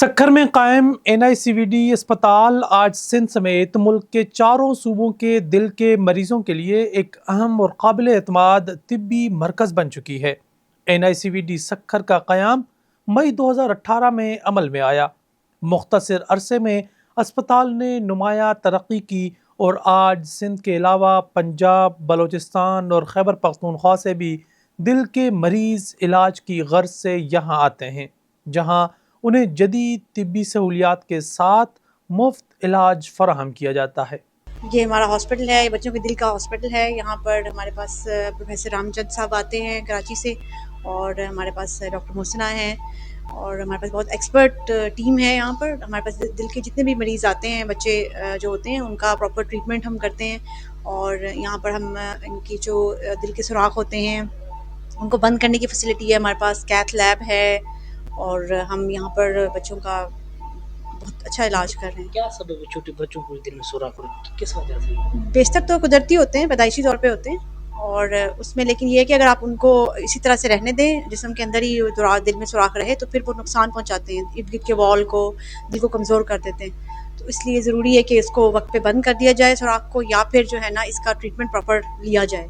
सक्खर में कायम NICVD अस्पताल आज सिंध समेत मुल्क के चारों सूबों के दिल के मरीजों के लिए एक अहम और काबिल एतमाद तिब्बी मरकज़ बन चुकी है। NICVD सक्खर का क़याम मई 2018 में अमल में आया। मुख्तसर अरसे में अस्पताल ने नुमाया तरक्की की और आज सिंध के अलावा पंजाब, बलोचिस्तान और खैबर पख्तूनख्वा से भी दिल के मरीज इलाज की गर्ज से यहाँ आते हैं, जहाँ उन्हें जदीद तिब्बी सहूलियात के साथ मुफ्त इलाज फराहम किया जाता है। ये हमारा हॉस्पिटल है, ये बच्चों के दिल का हॉस्पिटल है। यहाँ पर हमारे पास प्रोफेसर रामचंद साहब आते हैं कराची से, और हमारे पास डॉक्टर मोहसिना हैं, और हमारे पास बहुत एक्सपर्ट टीम है। यहाँ पर हमारे पास दिल के जितने भी मरीज़ आते हैं, बच्चे जो होते हैं, उनका प्रॉपर ट्रीटमेंट हम करते हैं। और यहाँ पर हम इनकी जो दिल के सुराख होते हैं उनको बंद करने की फैसिलिटी है, हमारे पास कैथ लैब है, और हम यहाँ पर बच्चों का बहुत अच्छा इलाज कर रहे हैं। क्या सबब है छोटे बच्चों को दिल में सुराख होने किस वजह से? बेशतर तो कुदरती होते हैं, पैदाइशी तौर पे होते हैं, और उसमें लेकिन ये है कि अगर आप उनको इसी तरह से रहने दें, जिस्म के अंदर ही दिल में सुराख रहे, तो फिर वो नुकसान पहुंचाते हैं, इर्द गिर्द के वॉल को, दिल को कमज़ोर कर देते हैं। तो इसलिए ज़रूरी है कि इसको वक्त पे बंद कर दिया जाए सुराख को, या फिर जो है ना इसका ट्रीटमेंट प्रॉपर लिया जाए।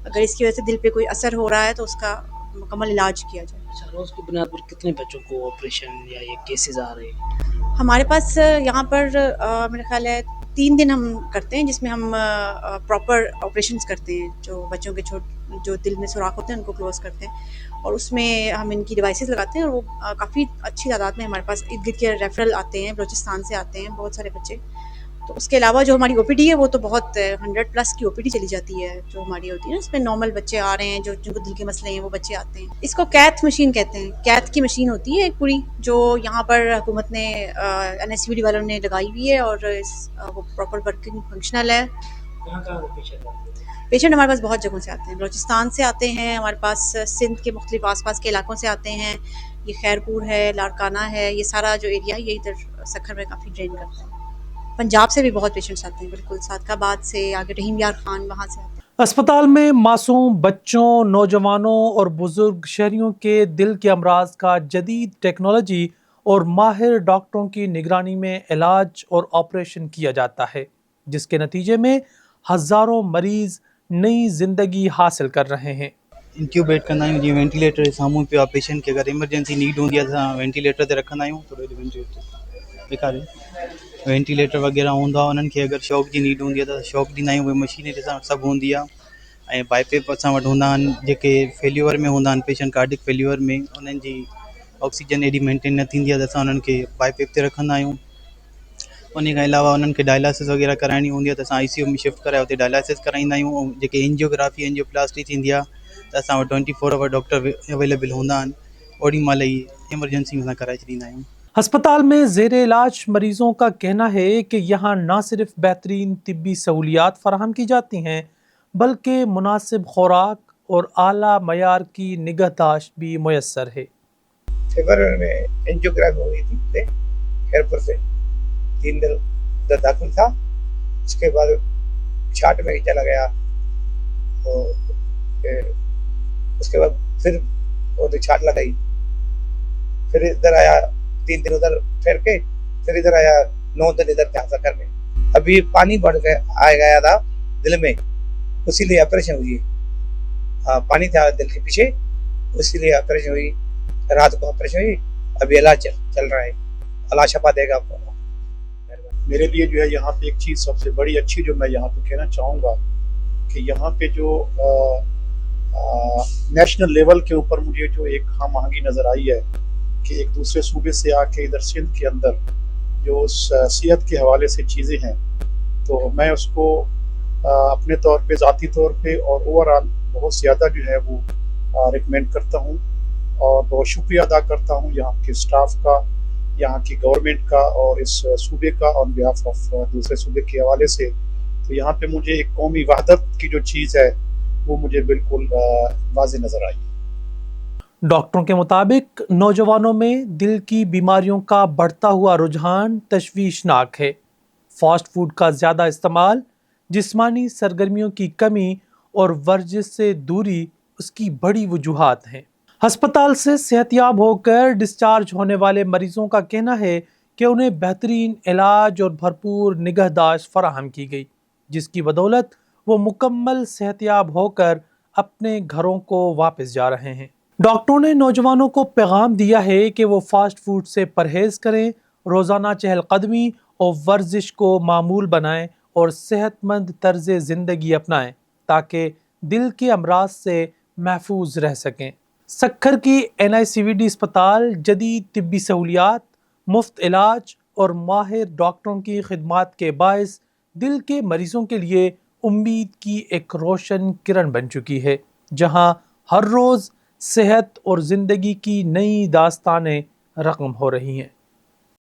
अगर इसकी वजह से दिल पे कोई असर हो रहा है तो उसका मुकम्मल इलाज किया जाए। अच्छा, रोज की बुनियाद पर कितने बच्चों को ऑपरेशन या ये केसेस आ रहे हैं? हमारे पास यहाँ पर मेरा ख्याल है 3 दिन हम करते हैं, जिसमें हम प्रॉपर ऑपरेशंस करते हैं। जो बच्चों के जो दिल में सुराख होते हैं उनको क्लोज करते हैं, और उसमें हम इनकी डिवाइसेस लगाते हैं, और वो काफ़ी अच्छी तादाद में हमारे पास इर्द गिर्द के रेफरल आते हैं, बलूचिस्तान से आते हैं बहुत सारे बच्चे। तो उसके अलावा जो हमारी OPD है वो तो बहुत 100+ की OPD चली जाती है जो हमारी होती है ना, उसमें नॉर्मल बच्चे आ रहे हैं, जो जिनको दिल के मसले हैं वो बच्चे आते हैं। इसको कैथ मशीन कहते हैं। कैथ की मशीन होती है एक पूरी, जो यहाँ पर हुकूमत ने NICVD वालों ने लगाई हुई है, और वो प्रॉपर वर्किंग फंक्शनल है। पेशेंट हमारे पास बहुत जगहों से आते हैं, बलूचिस्तान से आते हैं, हमारे पास सिंध के मुख्तलिफ आस-पास के इलाकों से आते हैं। ये खैरपुर है, लाड़काना है, ये सारा जो एरिया है ये इधर सक्खर में काफ़ी ड्रेन करता है। पंजाब से भी बहुत पेशेंट्स आते हैं, बिल्कुल सादकाबाद से, आगे रहीम यार खान, वहाँ से आते हैं। अस्पताल में मासूम बच्चों, नौजवानों और बुजुर्ग शहरियों के दिल के अमराज का जदीद टेक्नोलॉजी और माहिर डॉक्टरों की निगरानी में इलाज और ऑपरेशन किया जाता है, जिसके नतीजे में हज़ारों मरीज नई जिंदगी हासिल कर रहे हैं। इंट्यूबेट कंदा आहियूं, जीअं वेंटिलेटर साम्हूं पियो आहे पेशेंट खे, अगरि इमरजेंसी नीड हूंदी आहे त असां वेंटिलेटर ते रखंदा आहियूं। थोरो वेंटिलेटर ॾेखारियो, वेंटिलेटर वग़ैरह हूंदो आहे, उन्हनि खे अगरि शॉक जी नीड हूंदी आहे त शॉक ॾींदा आहियूं। उहे मशीनरी सां सभु हूंदी आहे। ऐं बाइपेप असां वटि हूंदा आहिनि, जेके फेल्यूअर में हूंदा आहिनि पेशेंट, कार्डिक फेल्यूअर में, उन्हनि जी ऑक्सीजन एॾी मेंटेन न थींदी आहे त असां उन्हनि खे बाइपेप ते रखंदा आहियूं। उन खां अलावा उन्हनि खे डायलिसिस वग़ैरह कराइणी हूंदी आहे त असां ICU में शिफ्ट कराए उते डायलिसिस कराईंदा आहियूं। ऐं जेके एंजियोग्राफी, एंजियोप्लास्टी थींदी आहे त असां वटि 24 आवर डॉक्टर अवेलेबल हूंदा आहिनि, ओॾी महिल ई इमरजेंसी में असां कराए छॾींदा आहियूं। अस्पताल में ज़ेर इलाज मरीजों का कहना है कि यहाँ न सिर्फ बेहतरीन तिब्बी सहूलियात फराहम की जाती हैं, बल्कि मुनासिब खुराक और आला मयार की निगहदाश्त भी मुयस्सर है। फरवरी में एंजियोग्राफी हुई थी खैरपुर से, 3 दिन उधर दाखिल था। उसके बाद छाट में ही चला गया, तो उसके बाद फिर वो छाट लगाई, फिर इधर आया, 3 दिन उधर ठहर के, फिर इधर आया, 9 दिन इधर था सक्खर में। अभी पानी बढ़ गया था दिल में, उसीलिए ऑपरेशन हुई। हाँ, पानी था दिल के पीछे, उसीलिए ऑपरेशन हुई। रात को ऑपरेशन हुई, अभी इलाज चल रहा है। अल्लाह शफा देगा आपको। मेरे लिए जो है यहाँ पे एक चीज़ सबसे बड़ी अच्छी जो मैं यहाँ पे कहना चाहूँगा कि यहाँ पे जो नेशनल लेवल के ऊपर मुझे जो एक खामआहंगी नज़र आई है कि एक दूसरे सूबे से आके इधर सिंध के अंदर जो सेहत के हवाले से चीज़ें हैं, तो मैं उसको अपने तौर पे, ज़ाती तौर पे और ओवरऑल बहुत ज़्यादा जो है वो रिकमेंड करता हूँ, और बहुत शुक्रिया अदा करता हूँ यहाँ के स्टाफ का, यहाँ की गवर्नमेंट का, और इस सूबे का ऑन बिहाफ ऑफ दूसरे सूबे के हवाले से। तो यहाँ पे मुझे एक कौमी वहदत की जो चीज़ है वो मुझे बिल्कुल वाज़ेह नज़र आई। डॉक्टरों के मुताबिक नौजवानों में दिल की बीमारियों का बढ़ता हुआ रुझान तशवीशनाक है। फास्ट फूड का ज़्यादा इस्तेमाल, जिस्मानी सरगर्मियों की कमी और वर्जिश से दूरी उसकी बड़ी वजूहात हैं। अस्पताल से सेहतयाब होकर डिस्चार्ज होने वाले मरीजों का कहना है कि उन्हें बेहतरीन इलाज और भरपूर निगहदाश्त फराहम की गई, जिसकी बदौलत वो मुकम्मल सेहतयाब होकर अपने घरों को वापस जा रहे हैं। डॉक्टरों ने नौजवानों को पैगाम दिया है कि वो फास्ट फूड से परहेज करें, रोज़ाना चहलकदमी और वर्जिश को मामूल बनाएं और सेहतमंद तर्ज ज़िंदगी अपनाएं ताकि दिल के अमराज से महफूज रह सकें। सक्खर की NICVD अस्पताल जदीद तिब्बी सहूलियात, मुफ्त इलाज और माहिर डॉक्टरों की खिदमात के बायस दिल के मरीजों के लिए उम्मीद की एक रोशन किरण बन चुकी है, जहां हर रोज़ सेहत और ज़िंदगी की नई दास्तानें रकम हो रही हैं।